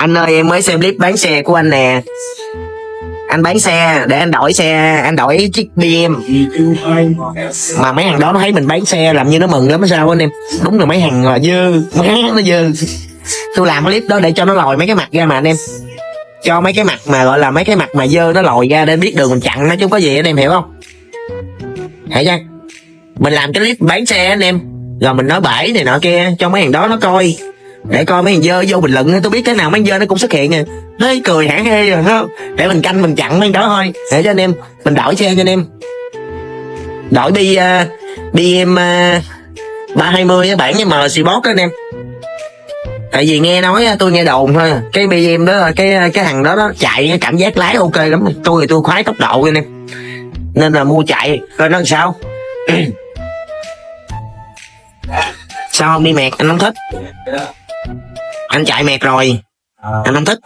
Anh ơi em mới xem clip bán xe của anh nè. Anh bán xe để anh đổi xe, anh đổi chiếc BM. Mà mấy thằng đó nó thấy mình bán xe làm như nó mừng lắm sao anh em. Đúng là mấy thằng là dơ, má nó dơ. Tôi làm clip đó để cho nó lòi mấy cái mặt ra mà anh em. Cho mấy cái mặt mà gọi là mấy cái mặt mà dơ nó lòi ra để biết đường mình chặn nó chứ không có gì anh em hiểu không? Hiểu chưa? Mình làm cái clip bán xe anh em, rồi mình nói bể này nọ kia cho mấy thằng đó nó coi, để coi mấy thằng dơ vô bình luận. Tôi biết cái nào mấy dơ nó cũng xuất hiện nè, thấy cười hả hê rồi không, để mình canh mình chặn mấy đó thôi. Để cho anh em mình đổi xe cho anh em, đổi đi BM 320 bản với M Sport đó anh em. Tại vì nghe nói, tôi nghe đồn thôi, cái BM đó, cái thằng đó chạy cảm giác lái ok lắm. Tôi thì tôi khoái tốc độ anh em, nên là mua chạy coi nó làm sao. Sao không đi mẹt, anh không thích. Anh chạy mẹt rồi, anh không thích.